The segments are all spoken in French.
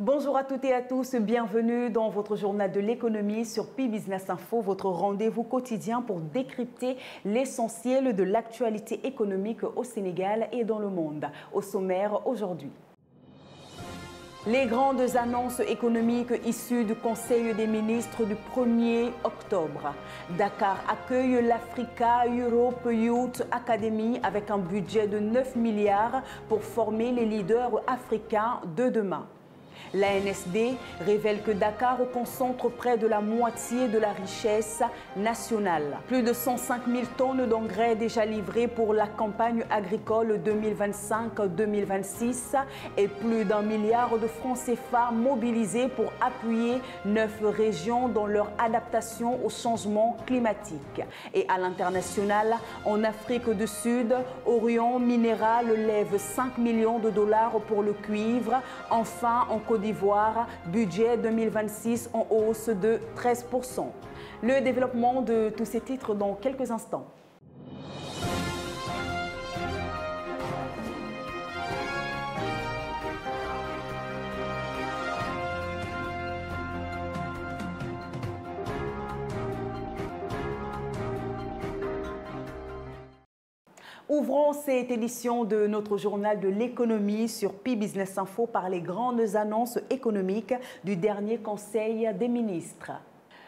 Bonjour à toutes et à tous, bienvenue dans votre journal de l'économie sur Pi Business Info, votre rendez-vous quotidien pour décrypter l'essentiel de l'actualité économique au Sénégal et dans le monde. Au sommaire aujourd'hui. Les grandes annonces économiques issues du Conseil des ministres du 1er octobre. Dakar accueille l'Africa Europe Youth Academy avec un budget de 9 milliards pour former les leaders africains de demain. L'ANSD révèle que Dakar concentre près de la moitié de la richesse nationale. Plus de 105 000 tonnes d'engrais déjà livrées pour la campagne agricole 2025-2026 et plus d'1 milliard de francs CFA mobilisés pour appuyer 9 régions dans leur adaptation au changement climatique. Et à l'international, en Afrique du Sud, Orion Minéral lève 5 millions de dollars pour le cuivre. Enfin, en Côte d'Ivoire, budget 2026 en hausse de 13%. Le développement de tous ces titres dans quelques instants. Ouvrons cette édition de notre journal de l'économie sur Pi Business Info par les grandes annonces économiques du dernier Conseil des ministres.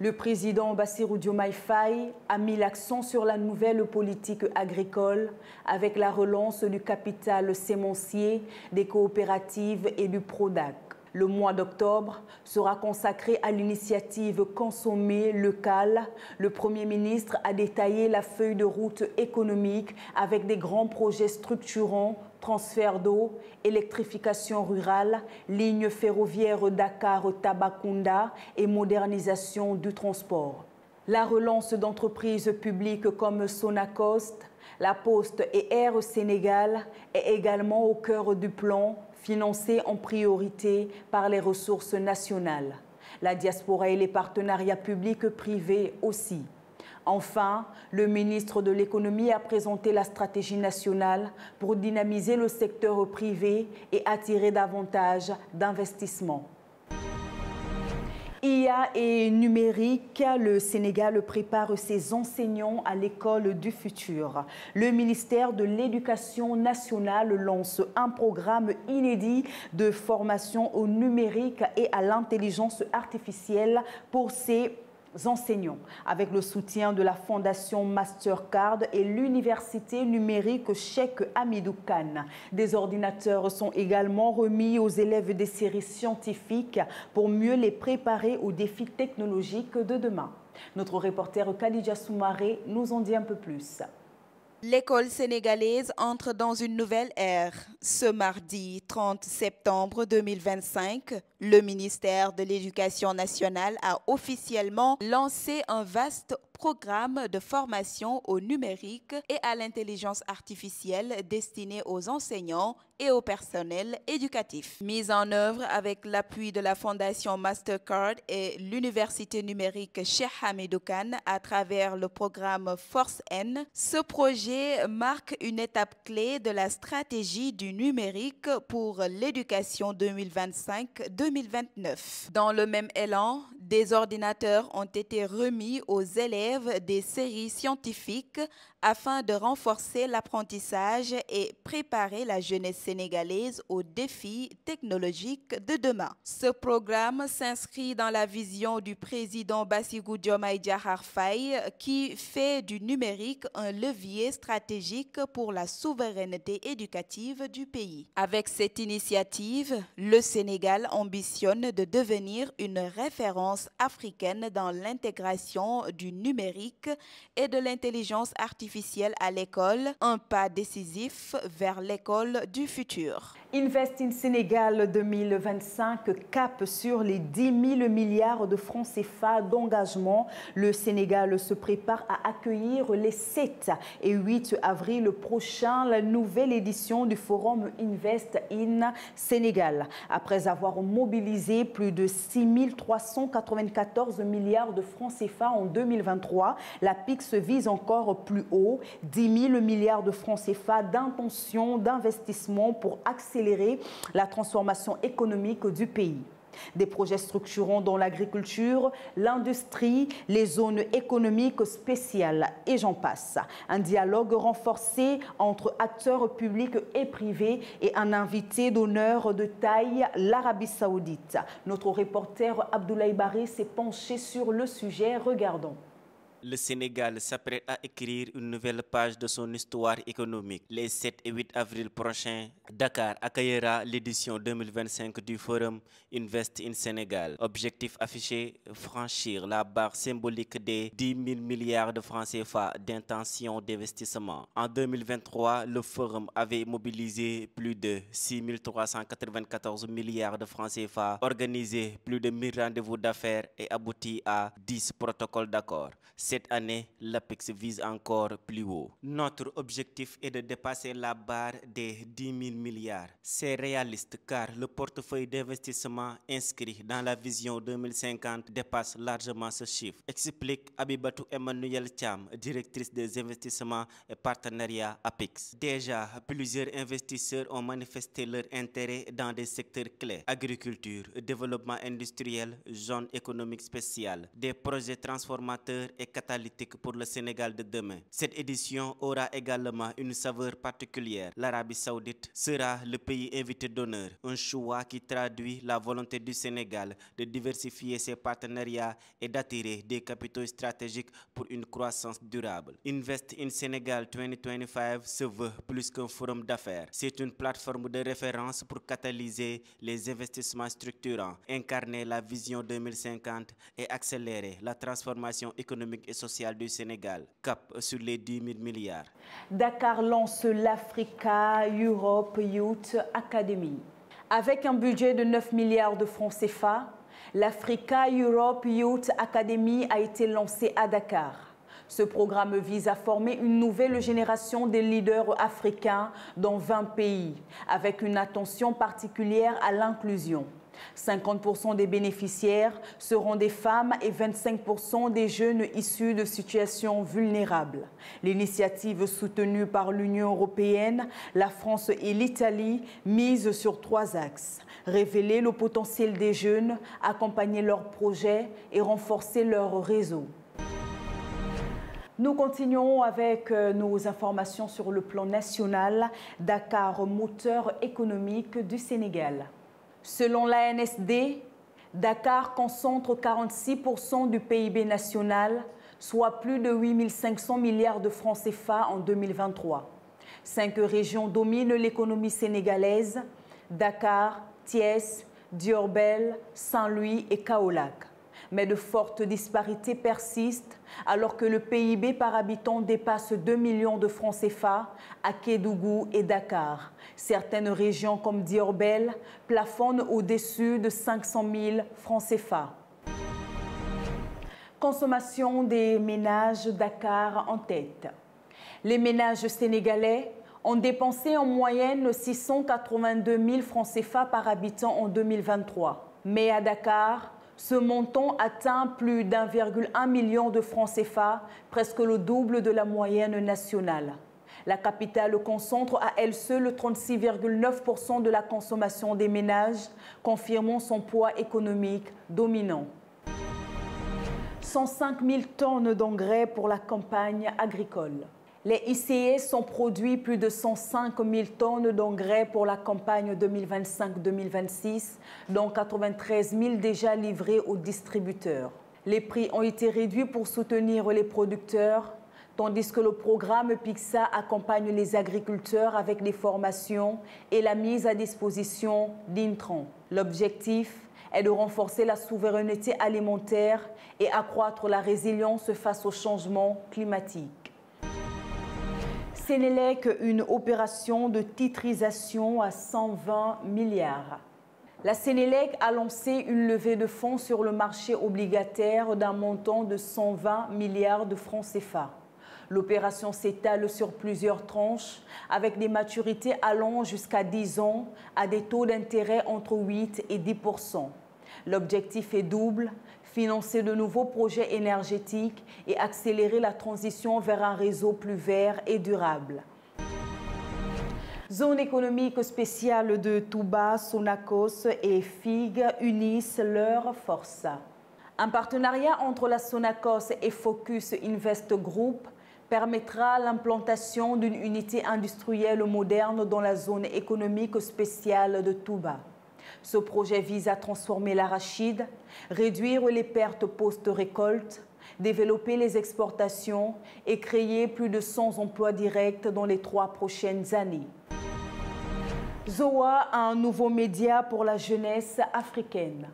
Le président Bassirou Diomaye Faye a mis l'accent sur la nouvelle politique agricole avec la relance du capital sémencier, des coopératives et du PRODAC. Le mois d'octobre sera consacré à l'initiative Consommer local. Le Premier ministre a détaillé la feuille de route économique avec des grands projets structurants, transfert d'eau, électrification rurale, ligne ferroviaire Dakar-Tabacounda et modernisation du transport. La relance d'entreprises publiques comme Sonacost, La Poste et Air Sénégal est également au cœur du plan, financé en priorité par les ressources nationales. La diaspora et les partenariats publics-privés aussi. Enfin, le ministre de l'économie a présenté la stratégie nationale pour dynamiser le secteur privé et attirer davantage d'investissements. IA et numérique, le Sénégal prépare ses enseignants à l'école du futur. Le ministère de l'Éducation nationale lance un programme inédit de formation au numérique et à l'intelligence artificielle pour ses enseignants, avec le soutien de la Fondation Mastercard et l'Université numérique Cheikh Hamidou Kane. Des ordinateurs sont également remis aux élèves des séries scientifiques pour mieux les préparer aux défis technologiques de demain. Notre reporter Khadija Soumaré nous en dit un peu plus. L'école sénégalaise entre dans une nouvelle ère. Ce mardi 30 septembre 2025, le ministère de l'Éducation nationale a officiellement lancé un vaste programme de formation au numérique et à l'intelligence artificielle destiné aux enseignants et au personnel éducatif. Mise en œuvre avec l'appui de la Fondation Mastercard et l'Université numérique Cheikh Hamidou Kane à travers le programme Force N, ce projet marque une étape clé de la stratégie du numérique pour l'éducation 2025-2029. Dans le même élan, des ordinateurs ont été remis aux élèves des séries scientifiques afin de renforcer l'apprentissage et préparer la jeunesse sénégalaise aux défis technologiques de demain. Ce programme s'inscrit dans la vision du président Bassirou Diomaye Diakhar Faye qui fait du numérique un levier stratégique pour la souveraineté éducative du pays. Avec cette initiative, le Sénégal ambitionne de devenir une référence africaine dans l'intégration du numérique et de l'intelligence artificielle à l'école, un pas décisif vers l'école du futur. Invest in Sénégal 2025 cap sur les 10 000 milliards de francs CFA d'engagement. Le Sénégal se prépare à accueillir les 7 et 8 avril prochain la nouvelle édition du forum Invest in Sénégal. Après avoir mobilisé plus de 6 394 milliards de francs CFA en 2023, la PIX vise encore plus haut, 10 000 milliards de francs CFA d'intention d'investissement pour accélérer accélérer la transformation économique du pays. Des projets structurants dans l'agriculture, l'industrie, les zones économiques spéciales et j'en passe. Un dialogue renforcé entre acteurs publics et privés et un invité d'honneur de taille, l'Arabie Saoudite. Notre reporter Abdoulaye Barry s'est penché sur le sujet. Regardons. Le Sénégal s'apprête à écrire une nouvelle page de son histoire économique. Les 7 et 8 avril prochains, Dakar accueillera l'édition 2025 du Forum Invest in Sénégal. Objectif affiché, franchir la barre symbolique des 10 000 milliards de francs CFA d'intention d'investissement. En 2023, le Forum avait mobilisé plus de 6 394 milliards de francs CFA, organisé plus de 1000 rendez-vous d'affaires et abouti à 10 protocoles d'accord. Cette année, l'APEX vise encore plus haut. Notre objectif est de dépasser la barre des 10 000 milliards. C'est réaliste car le portefeuille d'investissement inscrit dans la vision 2050 dépasse largement ce chiffre, explique Abibatou Emmanuel Thiam, directrice des investissements et partenariats APEX. Déjà, plusieurs investisseurs ont manifesté leur intérêt dans des secteurs clés: agriculture, développement industriel, zone économique spéciale, des projets transformateurs et catalytique pour le Sénégal de demain. Cette édition aura également une saveur particulière. L'Arabie Saoudite sera le pays invité d'honneur, un choix qui traduit la volonté du Sénégal de diversifier ses partenariats et d'attirer des capitaux stratégiques pour une croissance durable. Invest in Sénégal 2025 se veut plus qu'un forum d'affaires. C'est une plateforme de référence pour catalyser les investissements structurants, incarner la vision 2050 et accélérer la transformation économique et sociale du Sénégal, cap sur les 10 000 milliards. Dakar lance l'Africa Europe Youth Academy. Avec un budget de 9 milliards de francs CFA, l'Africa Europe Youth Academy a été lancée à Dakar. Ce programme vise à former une nouvelle génération de leaders africains dans 20 pays, avec une attention particulière à l'inclusion. 50% des bénéficiaires seront des femmes et 25% des jeunes issus de situations vulnérables. L'initiative soutenue par l'Union européenne, la France et l'Italie mise sur 3 axes: révéler le potentiel des jeunes, accompagner leurs projets et renforcer leur réseau. Nous continuons avec nos informations sur le plan national. Dakar, moteur économique du Sénégal. Selon l'ANSD, Dakar concentre 46% du PIB national, soit plus de 8 500 milliards de francs CFA en 2023. 5 régions dominent l'économie sénégalaise: Dakar, Thiès, Diourbel, Saint-Louis et Kaolack. Mais de fortes disparités persistent alors que le PIB par habitant dépasse 2 millions de francs CFA à Kédougou et Dakar. Certaines régions comme Diourbel plafonnent au-dessus de 500 000 francs CFA. Consommation des ménages, Dakar en tête. Les ménages sénégalais ont dépensé en moyenne 682 000 francs CFA par habitant en 2023. Mais à Dakar, ce montant atteint plus d'1,1 million de francs CFA, presque le double de la moyenne nationale. La capitale concentre à elle seule 36,9% de la consommation des ménages, confirmant son poids économique dominant. 105 000 tonnes d'engrais pour la campagne agricole. Les ICS ont produit plus de 105 000 tonnes d'engrais pour la campagne 2025-2026, dont 93 000 déjà livrés aux distributeurs. Les prix ont été réduits pour soutenir les producteurs, tandis que le programme PIXA accompagne les agriculteurs avec des formations et la mise à disposition d'intrants. L'objectif est de renforcer la souveraineté alimentaire et accroître la résilience face au changement climatique. Sénélec, une opération de titrisation à 120 milliards. La Sénélec a lancé une levée de fonds sur le marché obligataire d'un montant de 120 milliards de francs CFA. L'opération s'étale sur plusieurs tranches avec des maturités allant jusqu'à 10 ans à des taux d'intérêt entre 8 et 10%. L'objectif est double: financer de nouveaux projets énergétiques et accélérer la transition vers un réseau plus vert et durable. Zone économique spéciale de Touba, Sonacos et FIG unissent leurs forces. Un partenariat entre la Sonacos et Focus Invest Group permettra l'implantation d'une unité industrielle moderne dans la zone économique spéciale de Touba. Ce projet vise à transformer l'arachide, réduire les pertes post-récolte, développer les exportations et créer plus de 100 emplois directs dans les 3 prochaines années. ZOA a un nouveau média pour la jeunesse africaine.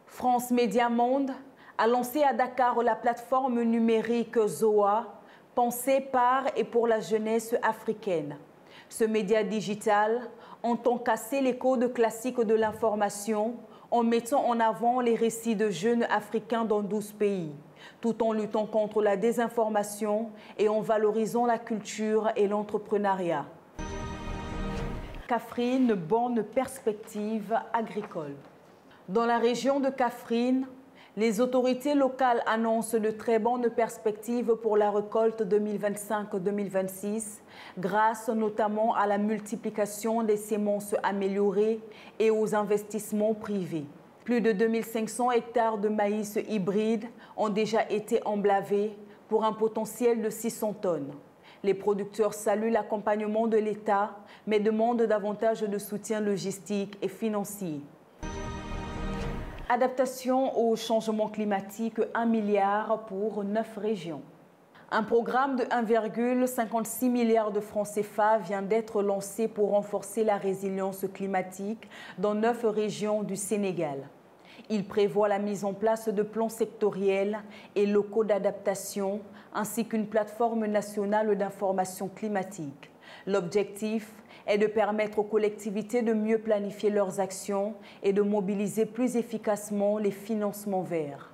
France Média Monde a lancé à Dakar la plateforme numérique ZOA, pensée par et pour la jeunesse africaine. Ce média digital entend casser les codes classiques de l'information en mettant en avant les récits de jeunes Africains dans 12 pays, tout en luttant contre la désinformation et en valorisant la culture et l'entrepreneuriat. Kaffrine, bonne perspective agricole. Dans la région de Kaffrine, les autorités locales annoncent de très bonnes perspectives pour la récolte 2025-2026, grâce notamment à la multiplication des semences améliorées et aux investissements privés. Plus de 2500 hectares de maïs hybride ont déjà été emblavés pour un potentiel de 600 tonnes. Les producteurs saluent l'accompagnement de l'État, mais demandent davantage de soutien logistique et financier. Adaptation au changement climatique, 1 milliard pour 9 régions. Un programme de 1,56 milliard de francs CFA vient d'être lancé pour renforcer la résilience climatique dans 9 régions du Sénégal. Il prévoit la mise en place de plans sectoriels et locaux d'adaptation, ainsi qu'une plateforme nationale d'information climatique. L'objectif est de permettre aux collectivités de mieux planifier leurs actions et de mobiliser plus efficacement les financements verts.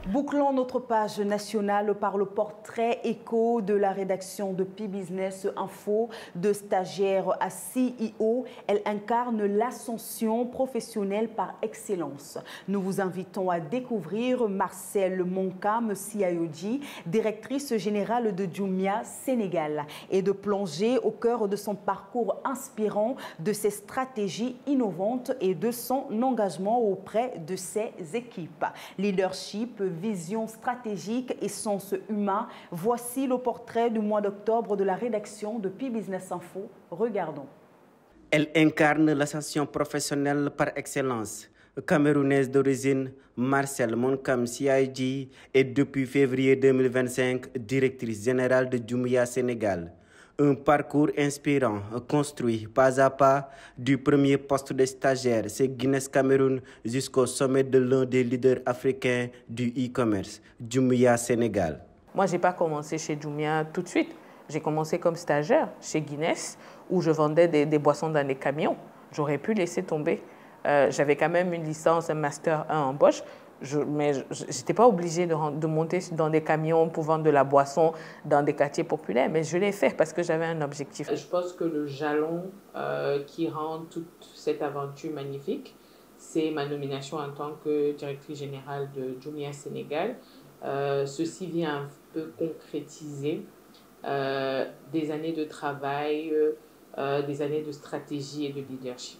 Bouclons notre page nationale par le portrait écho de la rédaction de P-Business Info. De stagiaire à CEO, elle incarne l'ascension professionnelle par excellence. Nous vous invitons à découvrir Marcel Monkam Siayoji, directrice générale de Jumia Sénégal, et de plonger au cœur de son parcours inspirant, de ses stratégies innovantes et de son engagement auprès de ses équipes. Leadership, vision stratégique et sens humain. Voici le portrait du mois d'octobre de la rédaction de P-Business Info. Regardons. Elle incarne l'ascension professionnelle par excellence. Camerounaise d'origine, Marcel Monkam Siayoji est depuis février 2025 directrice générale de Jumia Sénégal. Un parcours inspirant, construit pas à pas du premier poste de stagiaire, c'est Guinness Cameroun, jusqu'au sommet de l'un des leaders africains du e-commerce, Jumia Sénégal. Moi, je n'ai pas commencé chez Jumia tout de suite. J'ai commencé comme stagiaire chez Guinness, où je vendais des boissons dans des camions. J'aurais pu laisser tomber. J'avais quand même une licence, un master 1 en Bosch. Mais je n'étais pas obligée de monter dans des camions pour vendre de la boisson dans des quartiers populaires, mais je l'ai fait parce que j'avais un objectif. Je pense que le jalon qui rend toute cette aventure magnifique, c'est ma nomination en tant que directrice générale de Jumia Sénégal. Ceci vient un peu concrétiser des années de travail, des années de stratégie et de leadership.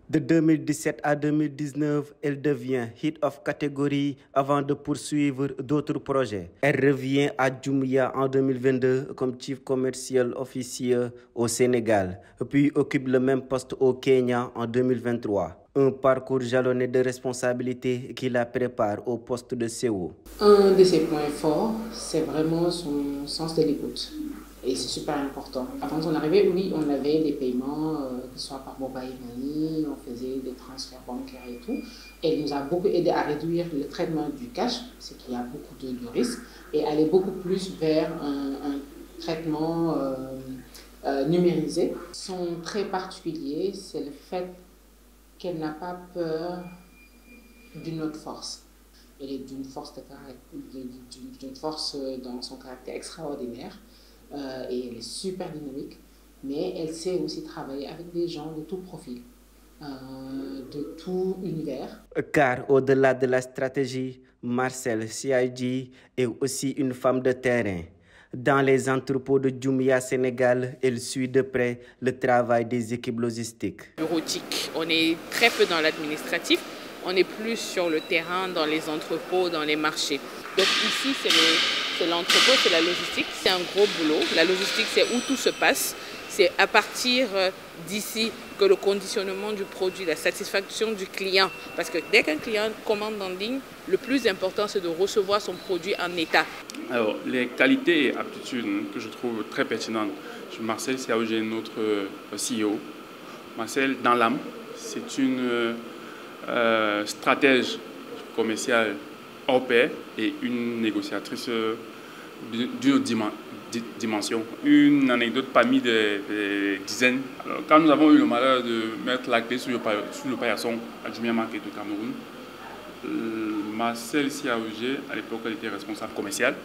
De 2017 à 2019, elle devient Hit of Category avant de poursuivre d'autres projets. Elle revient à Jumia en 2022 comme Chief Commercial Officer au Sénégal, puis occupe le même poste au Kenya en 2023. Un parcours jalonné de responsabilités qui la prépare au poste de CEO. Un de ses points forts, c'est vraiment son sens de l'écoute. Et c'est super important. Avant son arrivée, oui, on avait des paiements, que ce soit par mobile money, on faisait des transferts bancaires et tout. Elle nous a beaucoup aidé à réduire le traitement du cash, c'est qu'il y a beaucoup de risques, et aller beaucoup plus vers un traitement numérisé. Son trait particulier, c'est le fait qu'elle n'a pas peur d'une autre force. Elle est d'une force dans son caractère extraordinaire. Et elle est super dynamique, mais elle sait aussi travailler avec des gens de tout profil, de tout univers. Car au-delà de la stratégie, Marcel Siayoji est aussi une femme de terrain. Dans les entrepôts de Jumia Sénégal, elle suit de près le travail des équipes logistiques. Bureautique, on est très peu dans l'administratif, on est plus sur le terrain, dans les entrepôts, dans les marchés. Donc ici, c'est l'entrepôt, c'est la logistique, c'est un gros boulot. La logistique, c'est où tout se passe. C'est à partir d'ici que le conditionnement du produit, la satisfaction du client. Parce que dès qu'un client commande en ligne, le plus important, c'est de recevoir son produit en état. Alors, les qualités et aptitudes que je trouve très pertinentes. Marcel Siaougé, notre CEO. Marcel, dans l'âme, c'est une stratège commerciale hors pair et une négociatrice d'une dimension. Une anecdote parmi des dizaines. Alors, quand nous avons eu le malheur de mettre la clé sur le paillasson à Jumia Market au Cameroun, Marcel Siaougé, à l'époque, elle était responsable commerciale.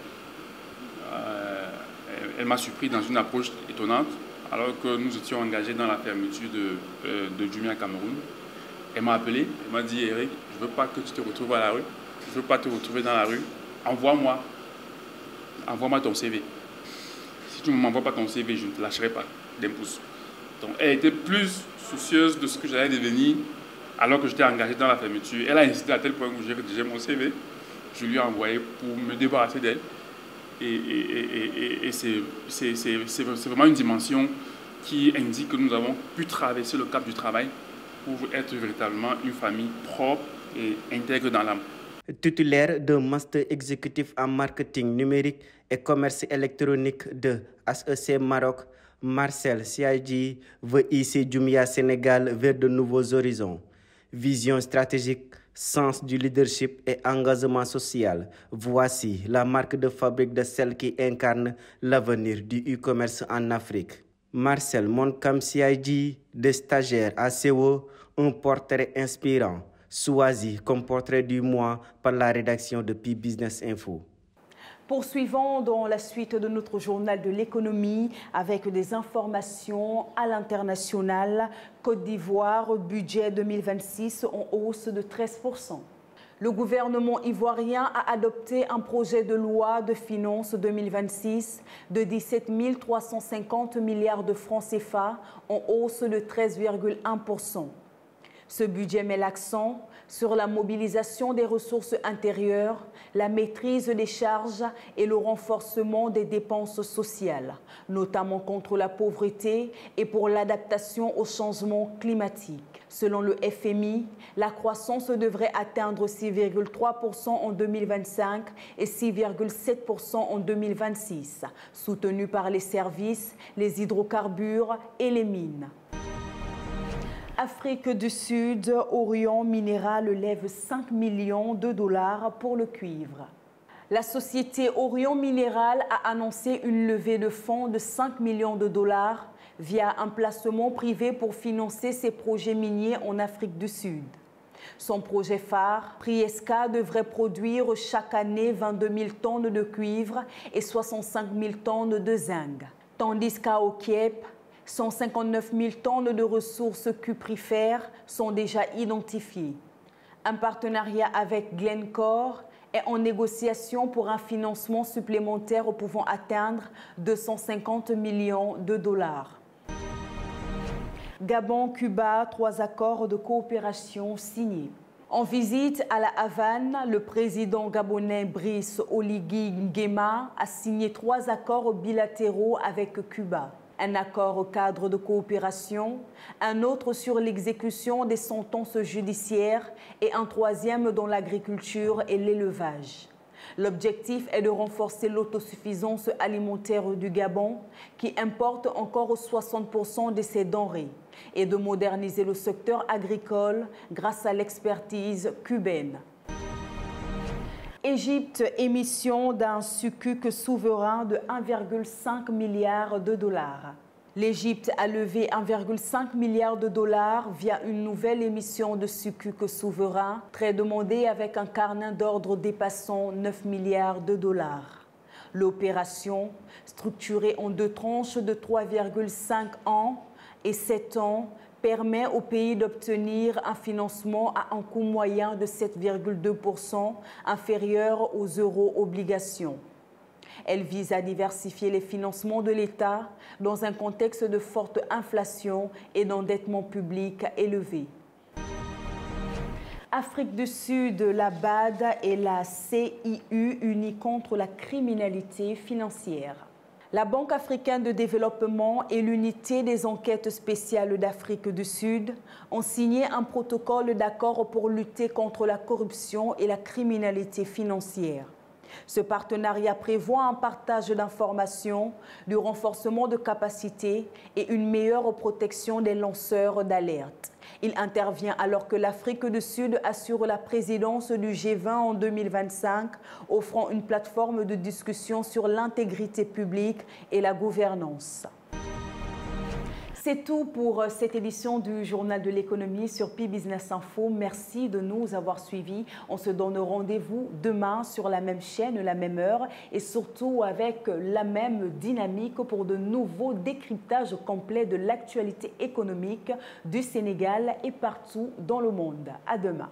Elle m'a surpris dans une approche étonnante, alors que nous étions engagés dans la fermeture de Jumia Cameroun. Elle m'a appelé, elle m'a dit: Eric, je ne veux pas que tu te retrouves à la rue, je ne veux pas te retrouver dans la rue, envoie-moi ton CV. Si tu ne m'envoies pas ton CV, je ne te lâcherai pas d'un pouce. Donc elle était plus soucieuse de ce que j'allais devenir, alors que j'étais engagé dans la fermeture. Elle a insisté à tel point où j'ai rédigé mon CV, je lui ai envoyé pour me débarrasser d'elle. Et c'est vraiment une dimension qui indique que nous avons pu traverser le cap du travail pour être véritablement une famille propre et intègre dans l'âme. Titulaire d'un master exécutif en marketing numérique et commerce électronique de HEC Maroc, Marcel Siaougé veut hisser Jumia Sénégal vers de nouveaux horizons. Vision stratégique, sens du leadership et engagement social. Voici la marque de fabrique de celle qui incarne l'avenir du e-commerce en Afrique. Marcel Monkam Siaougé, de stagiaire à CEO, un portrait inspirant, choisi comme portrait du mois par la rédaction de P-Business Info. Poursuivons dans la suite de notre journal de l'économie avec des informations à l'international. Côte d'Ivoire, budget 2026 en hausse de 13%. Le gouvernement ivoirien a adopté un projet de loi de finances 2026 de 17 350 milliards de francs CFA en hausse de 13,1%. Ce budget met l'accent sur la mobilisation des ressources intérieures, la maîtrise des charges et le renforcement des dépenses sociales, notamment contre la pauvreté et pour l'adaptation au changement climatique. Selon le FMI, la croissance devrait atteindre 6,3% en 2025 et 6,7% en 2026, soutenue par les services, les hydrocarbures et les mines. Afrique du Sud, Orion Minéral lève 5 millions de dollars pour le cuivre. La société Orion Minéral a annoncé une levée de fonds de 5 millions de dollars via un placement privé pour financer ses projets miniers en Afrique du Sud. Son projet phare, Prieska, devrait produire chaque année 22 000 tonnes de cuivre et 65 000 tonnes de zinc, tandis qu'à Okiep, 159 000 tonnes de ressources cuprifères sont déjà identifiées. Un partenariat avec Glencore est en négociation pour un financement supplémentaire pouvant atteindre 250 millions de dollars. Gabon, Cuba, 3 accords de coopération signés. En visite à la Havane, le président gabonais Brice Oligui Nguema a signé 3 accords bilatéraux avec Cuba. Un accord au cadre de coopération, un autre sur l'exécution des sentences judiciaires et un 3e dans l'agriculture et l'élevage. L'objectif est de renforcer l'autosuffisance alimentaire du Gabon, qui importe encore 60% de ses denrées, et de moderniser le secteur agricole grâce à l'expertise cubaine. Égypte, émission d'un sukuk souverain de 1,5 milliard de dollars. L'Égypte a levé 1,5 milliard de dollars via une nouvelle émission de sukuk souverain, très demandée avec un carnet d'ordre dépassant 9 milliards de dollars. L'opération, structurée en 2 tranches de 3,5 ans et 7 ans, permet au pays d'obtenir un financement à un coût moyen de 7,2%, inférieur aux euro-obligations. Elle vise à diversifier les financements de l'État dans un contexte de forte inflation et d'endettement public élevé. Afrique du Sud, la BAD et la CIU unis contre la criminalité financière. La Banque africaine de développement et l'unité des enquêtes spéciales d'Afrique du Sud ont signé un protocole d'accord pour lutter contre la corruption et la criminalité financière. Ce partenariat prévoit un partage d'informations, du renforcement de capacités et une meilleure protection des lanceurs d'alerte. Il intervient alors que l'Afrique du Sud assure la présidence du G20 en 2025, offrant une plateforme de discussion sur l'intégrité publique et la gouvernance. C'est tout pour cette édition du Journal de l'économie sur Pi Business Info. Merci de nous avoir suivis. On se donne rendez-vous demain sur la même chaîne, la même heure et surtout avec la même dynamique pour de nouveaux décryptages complets de l'actualité économique du Sénégal et partout dans le monde. À demain.